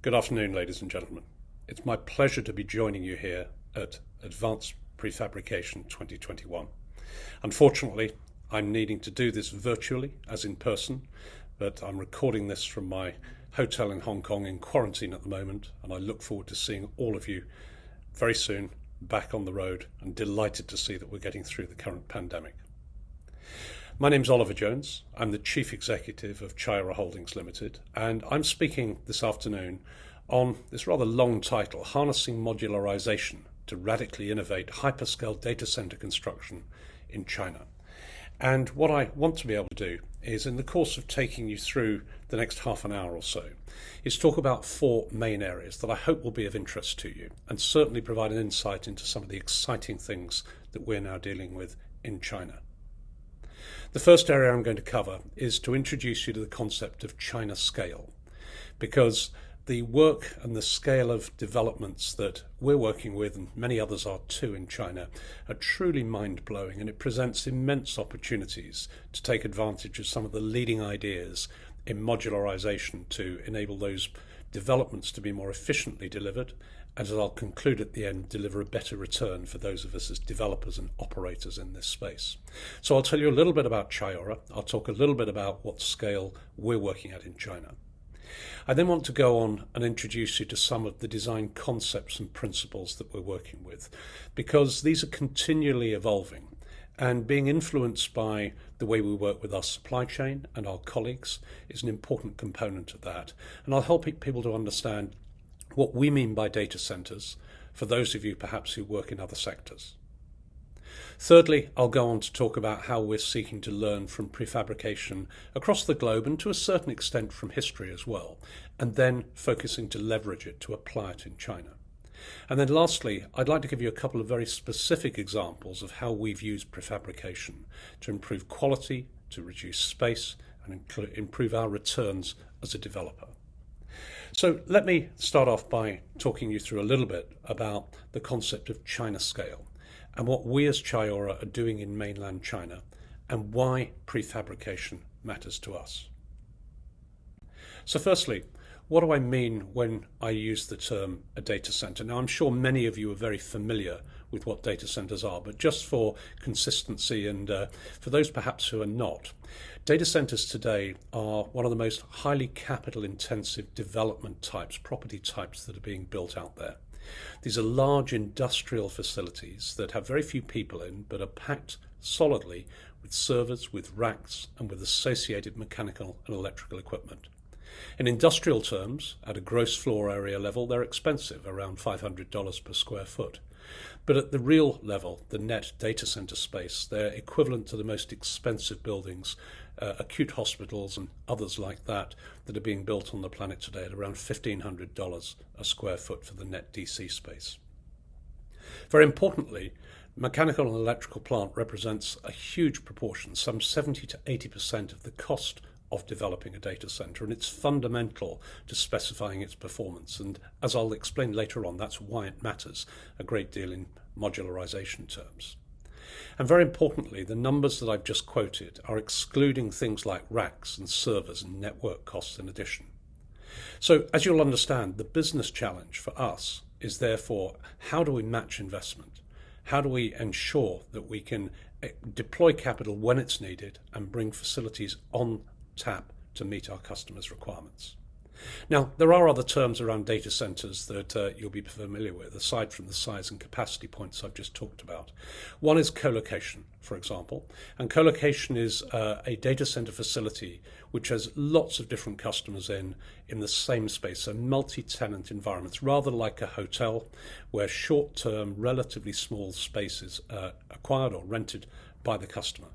Good afternoon, ladies and gentlemen. It's my pleasure to be joining you here at Advanced Prefabrication 2021. Unfortunately, I'm needing to do this virtually as in person, but I'm recording this from my hotel in Hong Kong in quarantine at the moment, and I look forward to seeing all of you very soon back on the road and delighted to see that we're getting through the current pandemic. My name's Oliver Jones. I'm the Chief Executive of Chayora Holdings Limited, and I'm speaking this afternoon on this rather long title, Harnessing Modularization to Radically Innovate Hyperscale Data Center Construction in China. And what I want to be able to do is, in the course of taking you through the next half an hour or so, is talk about four main areas that I hope will be of interest to you and certainly provide an insight into some of the exciting things that we're now dealing with in China. The first area I'm going to cover is to introduce you to the concept of China scale, because the work and the scale of developments that we're working with, and many others are too in China, are truly mind-blowing, and it presents immense opportunities to take advantage of some of the leading ideas in modularization to enable those developments to be more efficiently delivered, and as I'll conclude at the end, deliver a better return for those of us as developers and operators in this space. So I'll tell you a little bit about Chayora. I'll talk a little bit about what scale we're working at in China. I then want to go on and introduce you to some of the design concepts and principles that we're working with, because these are continually evolving and being influenced by the way we work with our supply chain and our colleagues is an important component of that. And I'll help people to understand what we mean by data centers for those of you perhaps who work in other sectors. Thirdly, I'll go on to talk about how we're seeking to learn from prefabrication across the globe and to a certain extent from history as well, and then focusing to leverage it to apply it in China. And then lastly, I'd like to give you a couple of very specific examples of how we've used prefabrication to improve quality, to reduce space, and improve our returns as a developer. So let me start off by talking you through a little bit about the concept of China scale and what we as Chayora are doing in mainland China and why prefabrication matters to us. So firstly, what do I mean when I use the term a data center? Now, I'm sure many of you are very familiar with what data centers are, but just for consistency and for those perhaps who are not, data centers today are one of the most highly capital intensive development types, property types that are being built out there. These are large industrial facilities that have very few people in, but are packed solidly with servers, with racks, and with associated mechanical and electrical equipment. In industrial terms, at a gross floor area level, they're expensive, around $500 per square foot. But at the real level, the net data center space, they're equivalent to the most expensive buildings, acute hospitals and others like that are being built on the planet today at around $1,500 a square foot for the net DC space. Very importantly, mechanical and electrical plant represents a huge proportion, some 70 to 80% of the cost of developing a data center, and it's fundamental to specifying its performance. And as I'll explain later on, that's why it matters a great deal in modularization terms. And very importantly, the numbers that I've just quoted are excluding things like racks and servers and network costs in addition. So as you'll understand, the business challenge for us is therefore, how do we match investment? How do we ensure that we can deploy capital when it's needed and bring facilities on tap to meet our customers' requirements? Now, there are other terms around data centers that you'll be familiar with, aside from the size and capacity points I've just talked about. One is co-location, for example, and co-location is a data center facility which has lots of different customers in the same space, so multi-tenant environments, rather like a hotel where short-term, relatively small spaces are acquired or rented by the customer.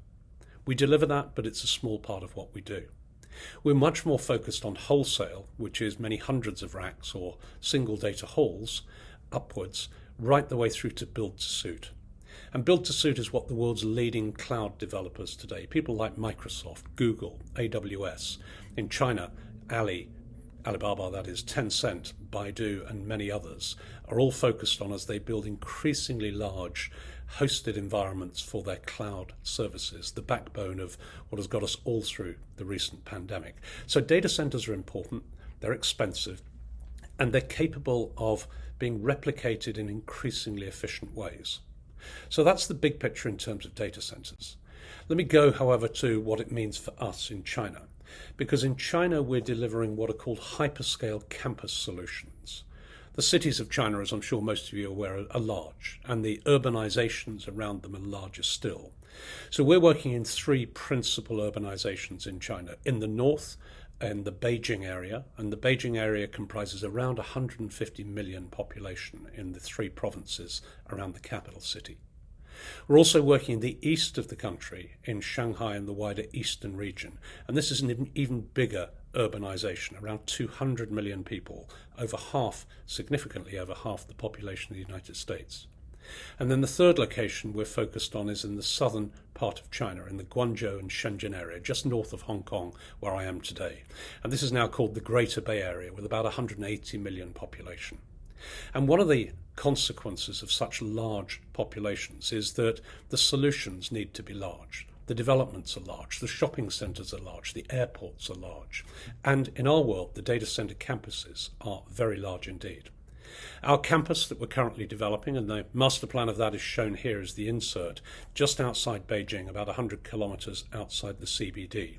We deliver that, but it's a small part of what we do. We're much more focused on wholesale, which is many hundreds of racks or single data halls upwards, right the way through to build to suit. And build to suit is what the world's leading cloud developers today, people like Microsoft, Google, AWS, in China, Alibaba, that is, Tencent, Baidu, and many others, are all focused on as they build increasingly large hosted environments for their cloud services, the backbone of what has got us all through the recent pandemic. So data centers are important, they're expensive, and they're capable of being replicated in increasingly efficient ways. So that's the big picture in terms of data centers. Let me go, however, to what it means for us in China, because in China we're delivering what are called hyperscale campus solutions. The cities of China, as I'm sure most of you are aware, are large, and the urbanizations around them are larger still. So we're working in three principal urbanizations in China. In the north, in the Beijing area, and the Beijing area comprises around 150 million population in the three provinces around the capital city. We're also working in the east of the country, in Shanghai and the wider eastern region, and this is an even bigger urbanization, around 200 million people, significantly over half the population of the United States. And then the third location we're focused on is in the southern part of China, in the Guangzhou and Shenzhen area, just north of Hong Kong, where I am today. And this is now called the Greater Bay Area, with about 180 million population. And one of the consequences of such large populations is that the solutions need to be large. The developments are large, the shopping centres are large, the airports are large. And in our world, the data centre campuses are very large indeed. Our campus that we're currently developing, and the master plan of that is shown here as the insert, just outside Beijing, about 100 kilometres outside the CBD,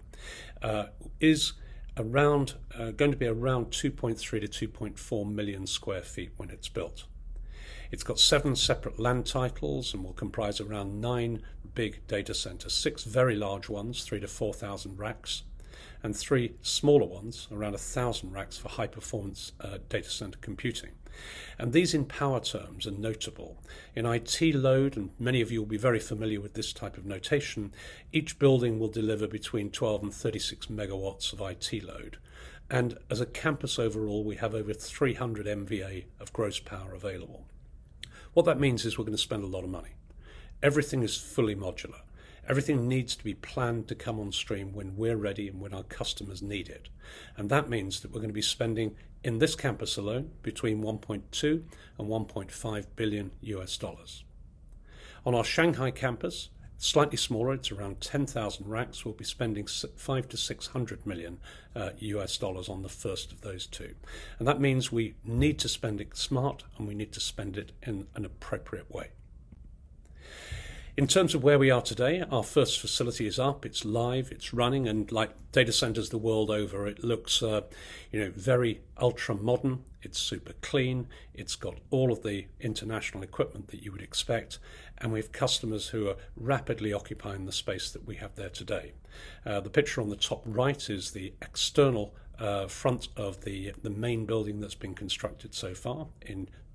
is going to be around 2.3 to 2.4 million square feet when it's built. It's got 7 separate land titles and will comprise around 9 big data centres, 6 very large ones, 3,000 to 4,000 racks, and 3 smaller ones, around 1,000 racks for high-performance data centre computing. And these in power terms are notable. In IT load, and many of you will be very familiar with this type of notation, each building will deliver between 12 and 36 megawatts of IT load. And as a campus overall, we have over 300 MVA of gross power available. What that means is we're going to spend a lot of money. Everything is fully modular. Everything needs to be planned to come on stream when we're ready and when our customers need it. And that means that we're going to be spending in this campus alone between 1.2 and 1.5 billion US dollars. On our Shanghai campus, slightly smaller, it's around 10,000 racks, we'll be spending 5 to 600 million US dollars on the first of those two. And that means we need to spend it smart and we need to spend it in an appropriate way. In terms of where we are today, our first facility is up, it's live, it's running, and like data centers the world over, it looks very ultra modern, it's super clean, it's got all of the international equipment that you would expect, and we have customers who are rapidly occupying the space that we have there today. The picture on the top right is the external front of the main building that's been constructed so far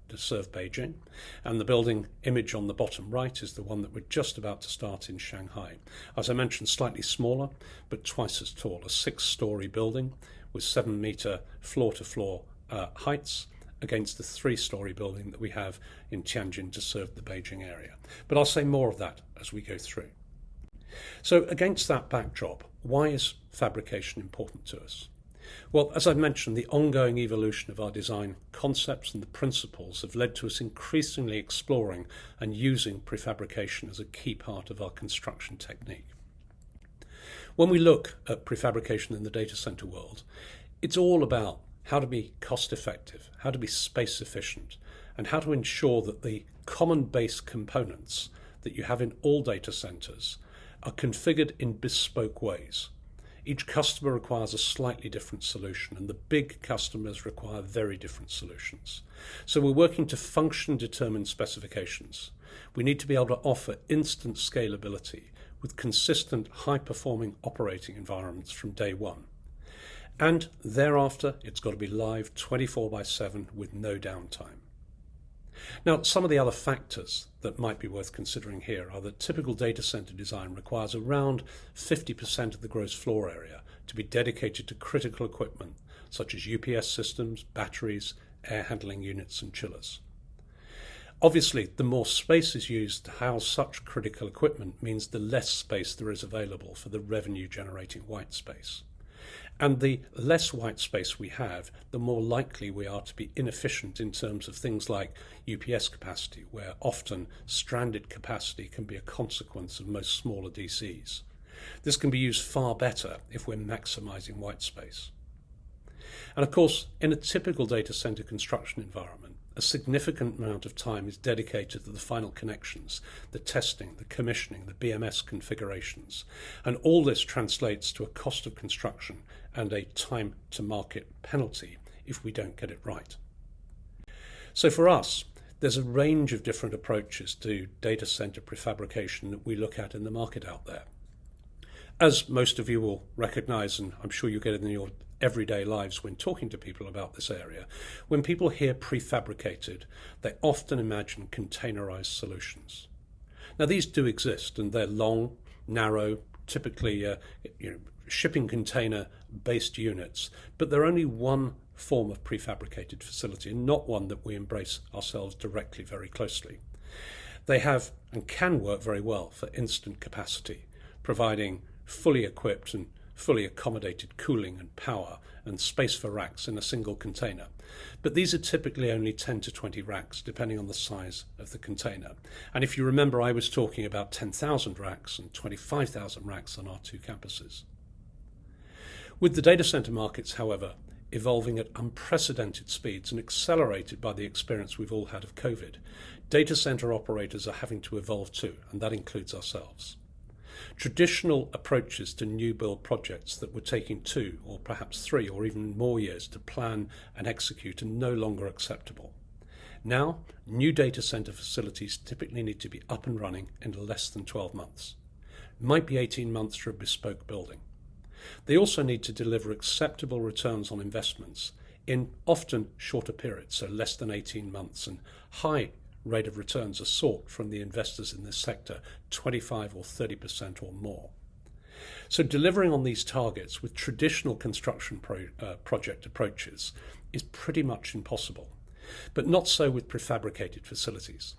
to serve Beijing, and the building image on the bottom right is the one that we're just about to start in Shanghai. As I mentioned, slightly smaller, but twice as tall, a 6-story building with 7-meter floor-to-floor heights against the 3-story building that we have in Tianjin to serve the Beijing area. But I'll say more of that as we go through. So against that backdrop, why is fabrication important to us? Well, as I've mentioned, the ongoing evolution of our design concepts and the principles have led to us increasingly exploring and using prefabrication as a key part of our construction technique. When we look at prefabrication in the data center world, it's all about how to be cost effective, how to be space efficient, and how to ensure that the common base components that you have in all data centers are configured in bespoke ways. Each customer requires a slightly different solution, and the big customers require very different solutions. So we're working to function-determined specifications. We need to be able to offer instant scalability with consistent, high-performing operating environments from day one. And thereafter, it's got to be live 24/7 with no downtime. Now, some of the other factors that might be worth considering here are that typical data center design requires around 50% of the gross floor area to be dedicated to critical equipment, such as UPS systems, batteries, air handling units, and chillers. Obviously, the more space is used to house such critical equipment means the less space there is available for the revenue-generating white space. And the less white space we have, the more likely we are to be inefficient in terms of things like UPS capacity, where often stranded capacity can be a consequence of most smaller DCs. This can be used far better if we're maximizing white space. And of course, in a typical data center construction environment, a significant amount of time is dedicated to the final connections, the testing, the commissioning, the BMS configurations. And all this translates to a cost of construction and a time to market penalty if we don't get it right. So for us, there's a range of different approaches to data center prefabrication that we look at in the market out there. As most of you will recognize, and I'm sure you get it in your everyday lives when talking to people about this area, when people hear prefabricated, they often imagine containerized solutions. Now, these do exist, and they're long, narrow, typically shipping container-based units, but they're only one form of prefabricated facility and not one that we embrace ourselves directly very closely. They have and can work very well for instant capacity, providing fully equipped and fully accommodated cooling and power and space for racks in a single container. But these are typically only 10 to 20 racks, depending on the size of the container. And if you remember, I was talking about 10,000 racks and 25,000 racks on our two campuses. With the data center markets, however, evolving at unprecedented speeds and accelerated by the experience we've all had of COVID, data center operators are having to evolve too, and that includes ourselves. Traditional approaches to new build projects that were taking 2 or perhaps 3 or even more years to plan and execute are no longer acceptable. Now, new data center facilities typically need to be up and running in less than 12 months. It might be 18 months for a bespoke building. They also need to deliver acceptable returns on investments in often shorter periods, so less than 18 months, and high rate of returns are sought from the investors in this sector, 25 or 30% or more. So delivering on these targets with traditional construction project approaches is pretty much impossible, but not so with prefabricated facilities,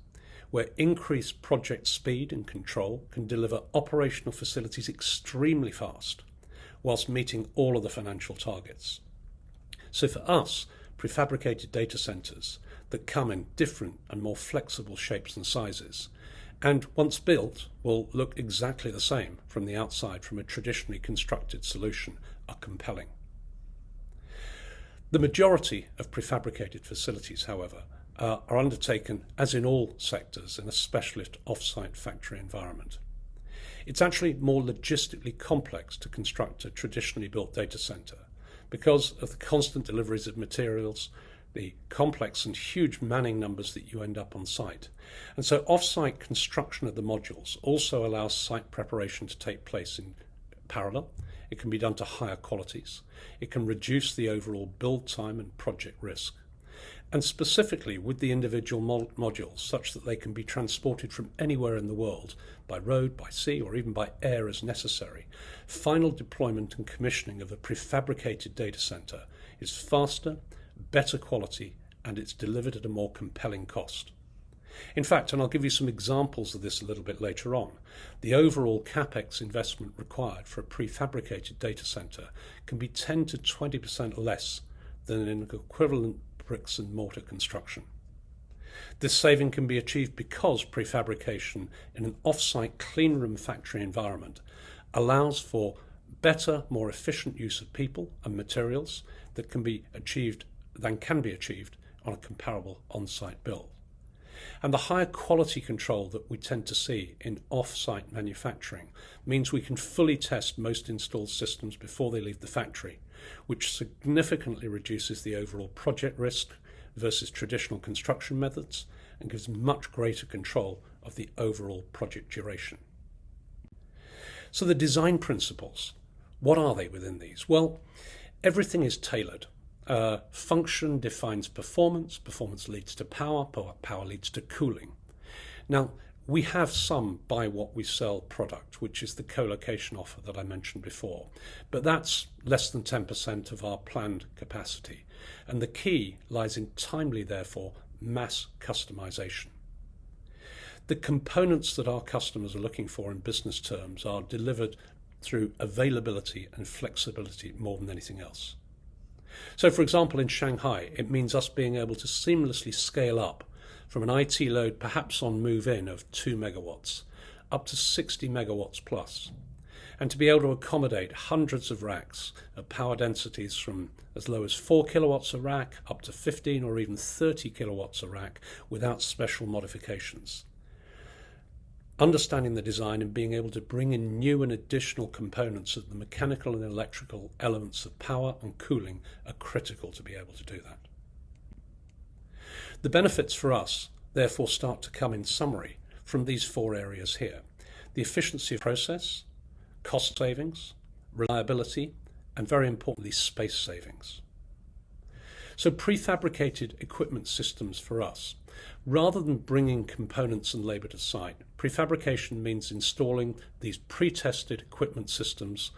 where increased project speed and control can deliver operational facilities extremely fast, whilst meeting all of the financial targets. So for us, prefabricated data centers that come in different and more flexible shapes and sizes, and once built will look exactly the same from the outside from a traditionally constructed solution, are compelling. The majority of prefabricated facilities, however, are undertaken, as in all sectors, in a specialist off-site factory environment. It's actually more logistically complex to construct a traditionally built data center because of the constant deliveries of materials, the complex and huge manning numbers that you end up on site. And so off-site construction of the modules also allows site preparation to take place in parallel. It can be done to higher qualities. It can reduce the overall build time and project risk. And specifically with the individual modules, such that they can be transported from anywhere in the world, by road, by sea, or even by air as necessary, final deployment and commissioning of a prefabricated data center is faster, better quality, and it's delivered at a more compelling cost. In fact, and I'll give you some examples of this a little bit later on, the overall CapEx investment required for a prefabricated data center can be 10 to 20% less than in an equivalent bricks and mortar construction. This saving can be achieved because prefabrication in an off-site clean room factory environment allows for better, more efficient use of people and materials that can be achieved on a comparable on-site build. And the higher quality control that we tend to see in off-site manufacturing means we can fully test most installed systems before they leave the factory, which significantly reduces the overall project risk versus traditional construction methods and gives much greater control of the overall project duration. So the design principles, what are they within these? Well, everything is tailored. Function defines performance, performance leads to power, power leads to cooling. Now, we have some buy what we sell product, which is the co-location offer that I mentioned before, but that's less than 10% of our planned capacity. And the key lies in timely, therefore, mass customization. The components that our customers are looking for in business terms are delivered through availability and flexibility more than anything else. So, for example, in Shanghai, it means us being able to seamlessly scale up from an IT load perhaps on move-in of 2 megawatts up to 60 megawatts plus. and to be able to accommodate hundreds of racks at power densities from as low as 4 kilowatts a rack up to 15 or even 30 kilowatts a rack without special modifications. Understanding the design and being able to bring in new and additional components of the mechanical and electrical elements of power and cooling are critical to be able to do that. The benefits for us therefore start to come in summary from these 4 areas here: the efficiency of process, cost savings, reliability, and very importantly, space savings. So prefabricated equipment systems for us, rather than bringing components and labour to site, prefabrication means installing these pre-tested equipment systems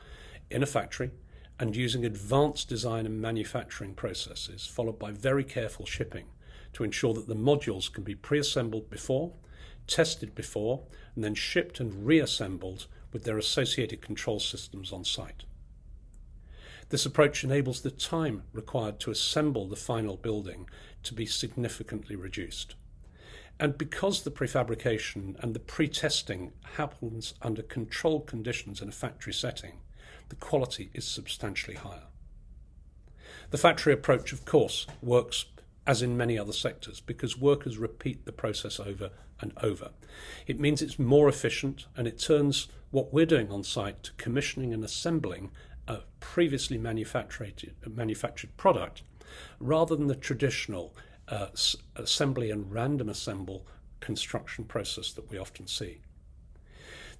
in a factory and using advanced design and manufacturing processes, followed by very careful shipping to ensure that the modules can be pre-assembled before, tested before, and then shipped and reassembled with their associated control systems on site. This approach enables the time required to assemble the final building to be significantly reduced. And because the prefabrication and the pre-testing happens under controlled conditions in a factory setting, the quality is substantially higher. The factory approach, of course, works as in many other sectors because workers repeat the process over and over. It means it's more efficient, and it turns what we're doing on site to commissioning and assembling a previously manufactured product rather than the traditional assembly and random assemble construction process that we often see.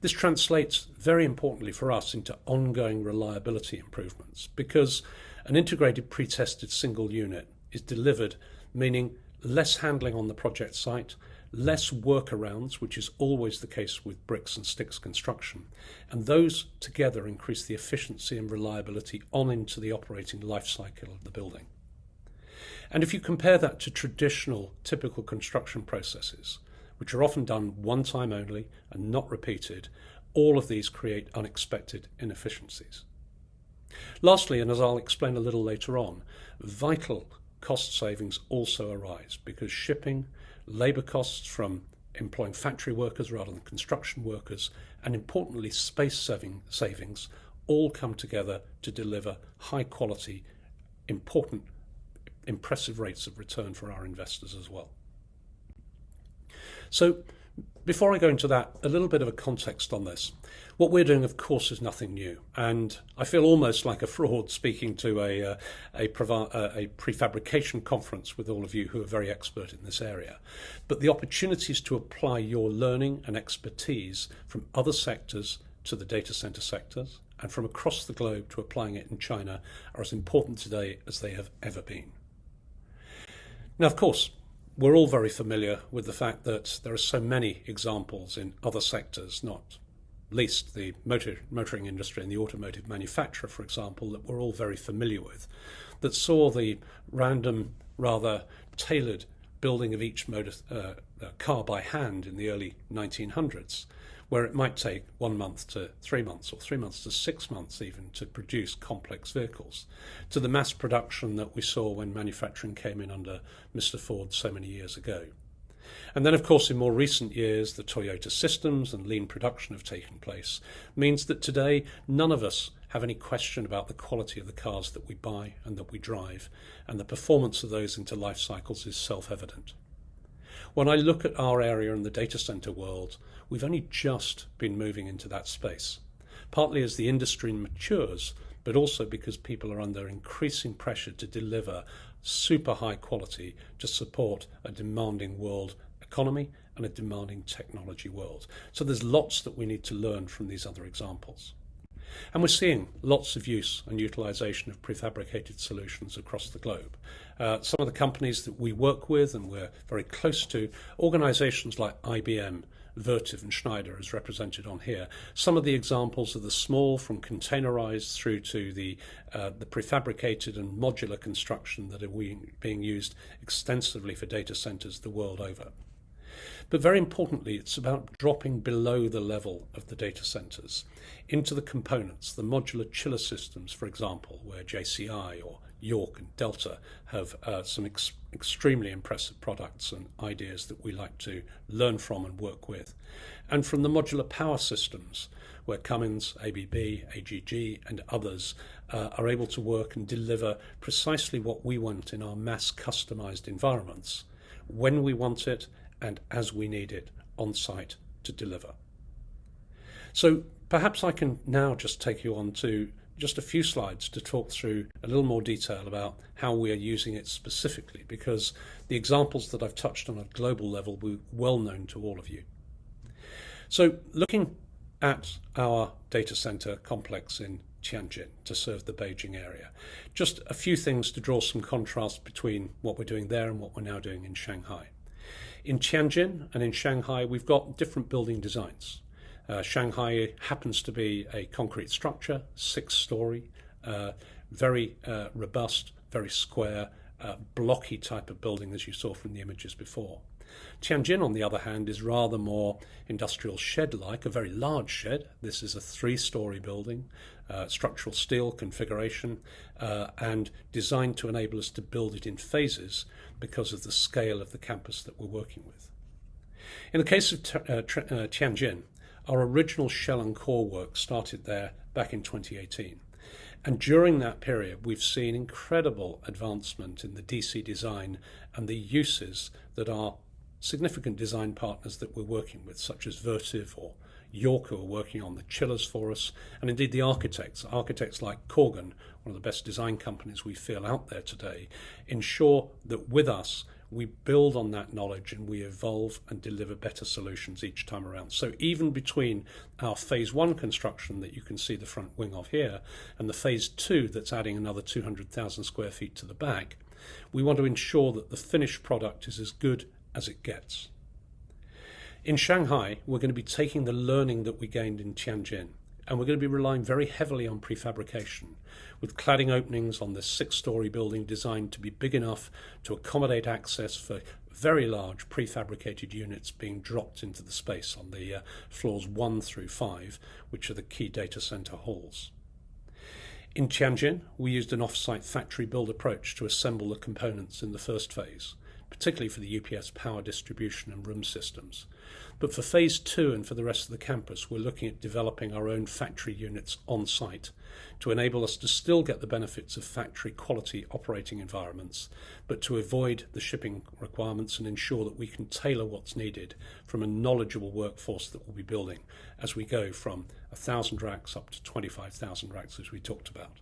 This translates very importantly for us into ongoing reliability improvements because an integrated pre-tested single unit is delivered, meaning less handling on the project site, less workarounds, which is always the case with bricks and sticks construction, and those together increase the efficiency and reliability on into the operating life cycle of the building. And if you compare that to traditional typical construction processes, which are often done one time only and not repeated, all of these create unexpected inefficiencies. Lastly, and as I'll explain a little later on, vital cost savings also arise because shipping, labour costs from employing factory workers rather than construction workers, and importantly space savings all come together to deliver high quality, impressive rates of return for our investors as well. So before I go into that, a little bit of a context on this. What we're doing, of course, is nothing new, and I feel almost like a fraud speaking to a prefabrication conference with all of you who are very expert in this area. But the opportunities to apply your learning and expertise from other sectors to the data center sectors and from across the globe to applying it in China are as important today as they have ever been. Now, of course, we're all very familiar with the fact that there are so many examples in other sectors, not least the motoring industry and the automotive manufacturer, for example, that we're all very familiar with, that saw the random, rather tailored building of each car by hand in the early 1900s, where it might take 1 month to 3 months or 3 months to 6 months even to produce complex vehicles, to the mass production that we saw when manufacturing came in under Mr. Ford so many years ago. And then, of course, in more recent years, the Toyota systems and lean production have taken place, means that today none of us have any question about the quality of the cars that we buy and that we drive, and the performance of those into life cycles is self-evident. When I look at our area in the data center world, we've only just been moving into that space, partly as the industry matures, but also because people are under increasing pressure to deliver super high quality to support a demanding world economy and a demanding technology world. So there's lots that we need to learn from these other examples. And we're seeing lots of use and utilisation of prefabricated solutions across the globe. Some of the companies that we work with and we're very close to, organisations like IBM, Vertiv and Schneider as represented on here. Some of the examples are the small, from containerised through to the prefabricated and modular construction that are being used extensively for data centres the world over. But very importantly, it's about dropping below the level of the data centres into the components, the modular chiller systems, for example, where JCI or York and Delta have some extremely impressive products and ideas that we like to learn from and work with. And from the modular power systems, where Cummins, ABB, AGG and others are able to work and deliver precisely what we want in our mass customized environments, when we want it and as we need it on site to deliver. So perhaps I can now just take you on to just a few slides to talk through a little more detail about how we are using it specifically, because the examples that I've touched on at a global level will be well known to all of you. So looking at our data center complex in Tianjin to serve the Beijing area, just a few things to draw some contrast between what we're doing there and what we're now doing in Shanghai. In Tianjin and in Shanghai, we've got different building designs. Shanghai happens to be a concrete structure, 6-story, very robust, very square, blocky type of building as you saw from the images before. Tianjin, on the other hand, is rather more industrial shed-like, a very large shed. This is a 3-story building, structural steel configuration, and designed to enable us to build it in phases because of the scale of the campus that we're working with. In the case of Tianjin, our original shell and core work started there back in 2018. And during that period, we've seen incredible advancement in the DC design and the uses that our significant design partners that we're working with, such as Vertiv or York, who are working on the chillers for us, and indeed the architects like Corgan, one of the best design companies we feel out there today, ensure that with us, we build on that knowledge and we evolve and deliver better solutions each time around. So even between our phase 1 construction that you can see the front wing of here and the phase 2 that's adding another 200,000 square feet to the back, we want to ensure that the finished product is as good as it gets. In Shanghai, we're going to be taking the learning that we gained in Tianjin, and we're going to be relying very heavily on prefabrication, with cladding openings on this 6-story building designed to be big enough to accommodate access for very large prefabricated units being dropped into the space on the floors 1 through 5, which are the key data center halls. In Tianjin, we used an off-site factory build approach to assemble the components in the first phase, particularly for the UPS power distribution and room systems. But for phase 2 and for the rest of the campus, we're looking at developing our own factory units on site to enable us to still get the benefits of factory quality operating environments, but to avoid the shipping requirements and ensure that we can tailor what's needed from a knowledgeable workforce that we'll be building as we go from 1,000 racks up to 25,000 racks, as we talked about.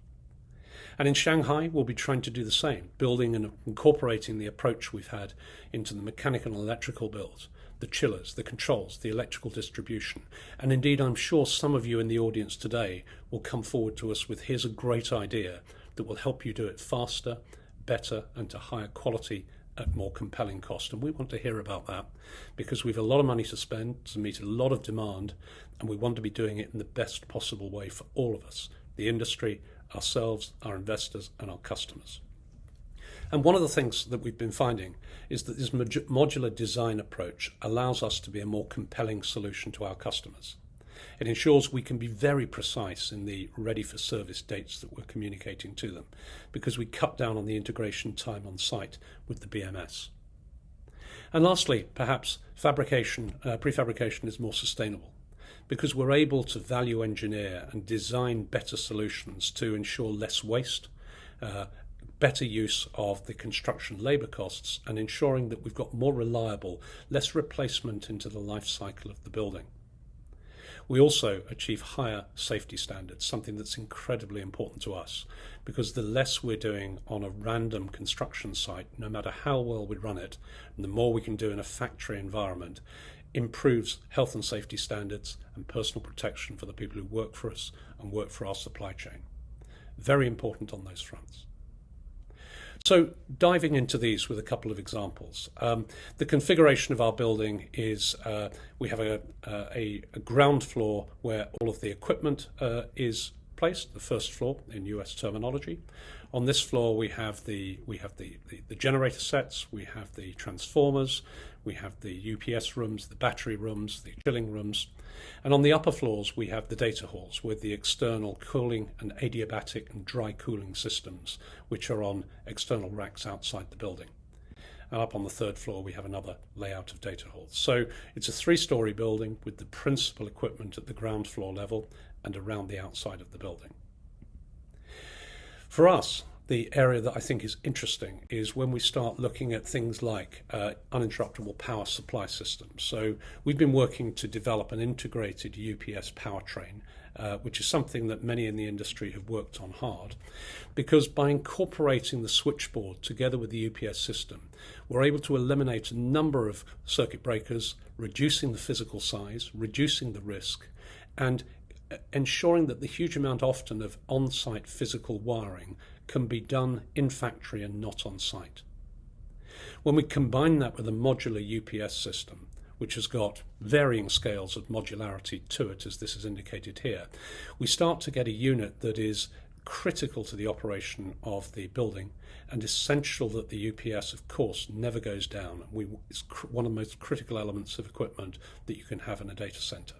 And in Shanghai, we'll be trying to do the same, building and incorporating the approach we've had into the mechanical and electrical builds, the chillers, the controls, the electrical distribution. And indeed, I'm sure some of you in the audience today will come forward to us with, here's a great idea that will help you do it faster, better, and to higher quality at more compelling cost. And we want to hear about that because we've a lot of money to spend to meet a lot of demand, and we want to be doing it in the best possible way for all of us, the industry, ourselves, our investors, and our customers. And one of the things that we've been finding is that this modular design approach allows us to be a more compelling solution to our customers. It ensures we can be very precise in the ready-for-service dates that we're communicating to them, because we cut down on the integration time on site with the BMS. And lastly, perhaps prefabrication is more sustainable, because we're able to value engineer and design better solutions to ensure less waste, better use of the construction labour costs, and ensuring that we've got more reliable, less replacement into the life cycle of the building. We also achieve higher safety standards, something that's incredibly important to us, because the less we're doing on a random construction site, no matter how well we run it, and the more we can do in a factory environment, improves health and safety standards and personal protection for the people who work for us and work for our supply chain. Very important on those fronts. So diving into these with a couple of examples. The configuration of our building is we have a ground floor where all of the equipment is placed, the first floor in US terminology. On this floor we have the generator sets, we have the transformers, we have the UPS rooms, the battery rooms, the chilling rooms. And on the upper floors we have the data halls with the external cooling and adiabatic and dry cooling systems, which are on external racks outside the building. and up on the third floor we have another layout of data halls. So it's a 3-story building with the principal equipment at the ground floor level and around the outside of the building. For us, the area that I think is interesting is when we start looking at things like uninterruptible power supply systems. So we've been working to develop an integrated UPS powertrain, which is something that many in the industry have worked on hard, because by incorporating the switchboard together with the UPS system, we're able to eliminate a number of circuit breakers, reducing the physical size, reducing the risk, and ensuring that the huge amount often of on-site physical wiring can be done in factory and not on site. When we combine that with a modular UPS system, which has got varying scales of modularity to it, as this is indicated here, we start to get a unit that is critical to the operation of the building and essential that the UPS, of course, never goes down. It's one of the most critical elements of equipment that you can have in a data center.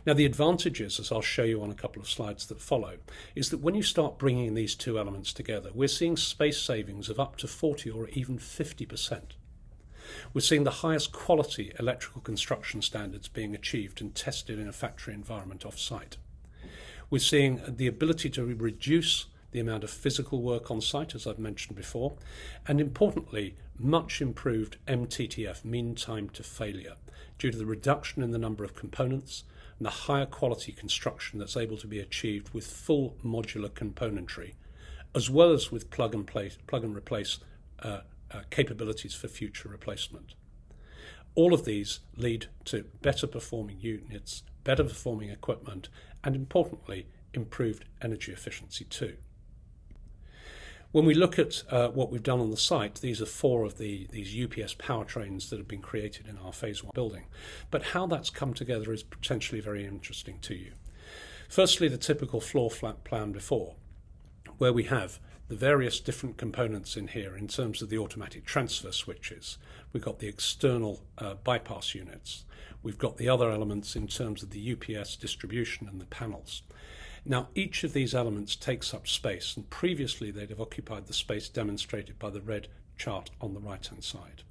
Now, the advantages, as I'll show you on a couple of slides that follow, is that when you start bringing these two elements together, we're seeing space savings of up to 40 or even 50%. We're seeing the highest quality electrical construction standards being achieved and tested in a factory environment off-site. We're seeing the ability to reduce the amount of physical work on site, as I've mentioned before, and importantly, much improved MTTF, mean time to failure, due to the reduction in the number of components and the higher quality construction that's able to be achieved with full modular componentry, as well as with plug and replace capabilities for future replacement. All of these lead to better performing units, better performing equipment, and importantly, improved energy efficiency too. When we look at what we've done on the site, these are 4 of these UPS powertrains that have been created in our phase 1 building. But how that's come together is potentially very interesting to you. Firstly, the typical floor plan before, where we have the various different components in here in terms of the automatic transfer switches. We've got the external bypass units. We've got the other elements in terms of the UPS distribution and the panels. Now, each of these elements takes up space, and previously they'd have occupied the space demonstrated by the red chart on the right-hand side.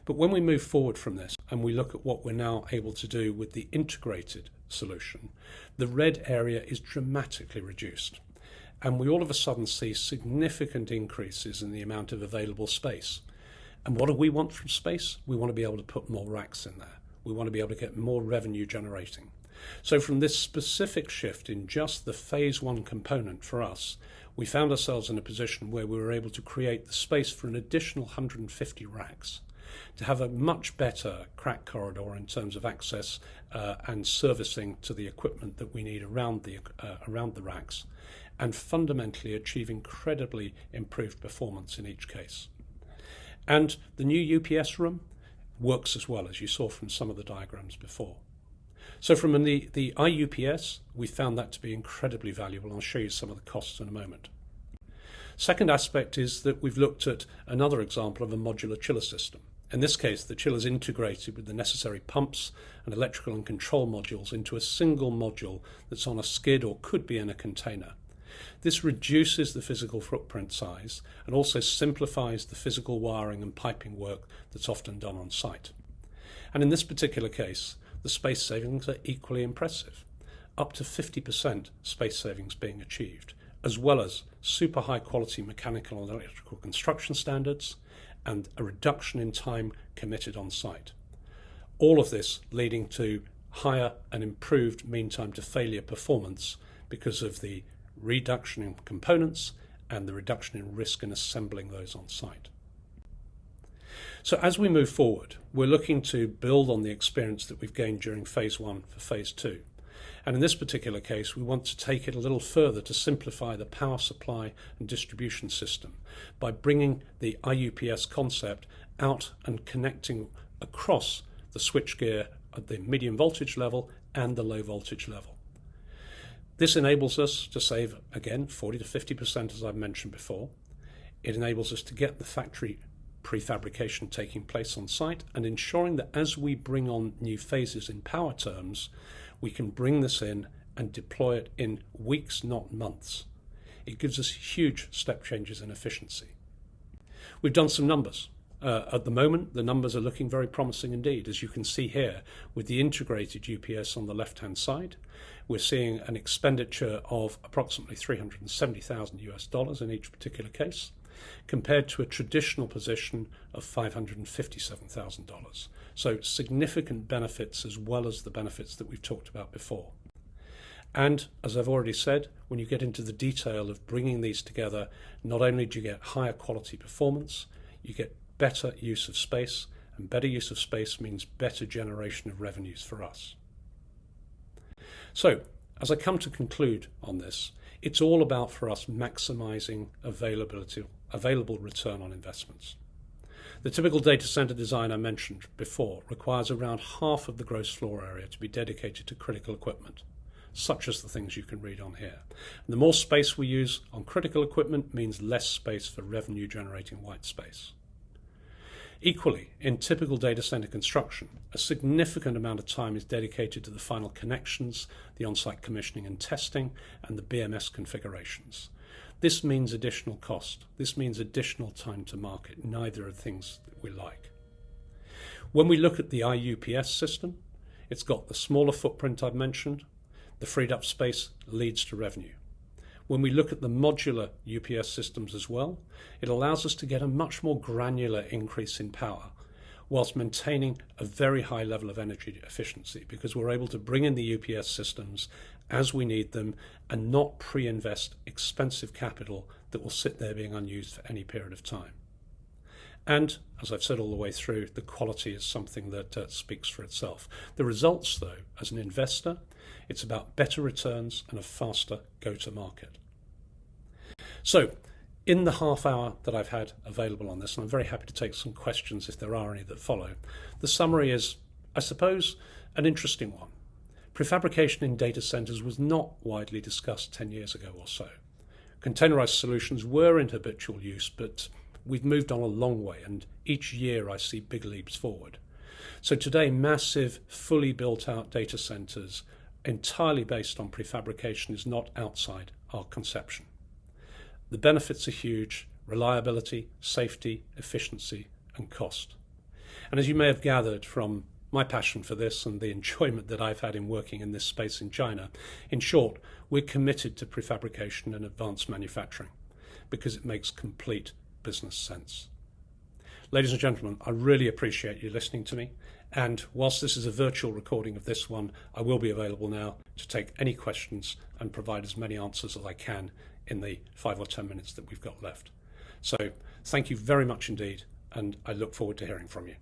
But when we move forward from this and we look at what we're now able to do with the integrated solution, the red area is dramatically reduced. And we all of a sudden see significant increases in the amount of available space. And what do we want from space? We want to be able to put more racks in there. We want to be able to get more revenue generating. So from this specific shift in just the phase 1 component for us, we found ourselves in a position where we were able to create the space for an additional 150 racks to have a much better crack corridor in terms of access and servicing to the equipment that we need around the racks, and fundamentally achieve incredibly improved performance in each case. And the new UPS room works as well, as you saw from some of the diagrams before. So from the IUPS, we found that to be incredibly valuable. I'll show you some of the costs in a moment. Second aspect is that we've looked at another example of a modular chiller system. In this case, the chiller is integrated with the necessary pumps and electrical and control modules into a single module that's on a skid or could be in a container. This reduces the physical footprint size and also simplifies the physical wiring and piping work that's often done on site. And in this particular case, the space savings are equally impressive, up to 50% space savings being achieved, as well as super high quality mechanical and electrical construction standards and a reduction in time committed on site. All of this leading to higher and improved mean time to failure performance because of the reduction in components and the reduction in risk in assembling those on site. So as we move forward, we're looking to build on the experience that we've gained during phase 1 for phase 2. And in this particular case, we want to take it a little further to simplify the power supply and distribution system by bringing the IUPS concept out and connecting across the switchgear at the medium voltage level and the low voltage level. This enables us to save, again, 40 to 50%, as I've mentioned before. It enables us to get the factory prefabrication taking place on site and ensuring that as we bring on new phases in power terms, we can bring this in and deploy it in weeks, not months. It gives us huge step changes in efficiency. We've done some numbers. At the moment, the numbers are looking very promising indeed. As you can see here, with the integrated UPS on the left-hand side, we're seeing an expenditure of approximately $370,000 in each particular case, compared to a traditional position of $557,000. So significant benefits, as well as the benefits that we've talked about before. And as I've already said, when you get into the detail of bringing these together, not only do you get higher quality performance, you get better use of space, and better use of space means better generation of revenues for us. So, as I come to conclude on this, it's all about for us maximising available return on investments. The typical data centre design I mentioned before requires around half of the gross floor area to be dedicated to critical equipment, such as the things you can read on here. And the more space we use on critical equipment means less space for revenue generating white space. Equally, in typical data center construction, a significant amount of time is dedicated to the final connections, the on-site commissioning and testing, and the BMS configurations. This means additional cost. This means additional time to market. Neither are things that we like. When we look at the IUPS system, it's got the smaller footprint I've mentioned. The freed up space leads to revenue. When we look at the modular UPS systems as well, it allows us to get a much more granular increase in power whilst maintaining a very high level of energy efficiency, because we're able to bring in the UPS systems as we need them and not pre-invest expensive capital that will sit there being unused for any period of time. And, as I've said all the way through, the quality is something that speaks for itself. The results, though, as an investor, it's about better returns and a faster go-to-market. So, in the half hour that I've had available on this, and I'm very happy to take some questions if there are any that follow, the summary is, I suppose, an interesting one. Prefabrication in data centers was not widely discussed 10 years ago or so. Containerized solutions were in habitual use, but we've moved on a long way, and each year I see big leaps forward. So today, massive, fully built-out data centers entirely based on prefabrication is not outside our conception. The benefits are huge: reliability, safety, efficiency, and cost. And as you may have gathered from my passion for this and the enjoyment that I've had in working in this space in China, in short, we're committed to prefabrication and advanced manufacturing because it makes complete business sense. Ladies and gentlemen, I really appreciate you listening to me, and whilst this is a virtual recording of this one, I will be available now to take any questions and provide as many answers as I can in the 5 or 10 minutes that we've got left. So thank you very much indeed, and I look forward to hearing from you.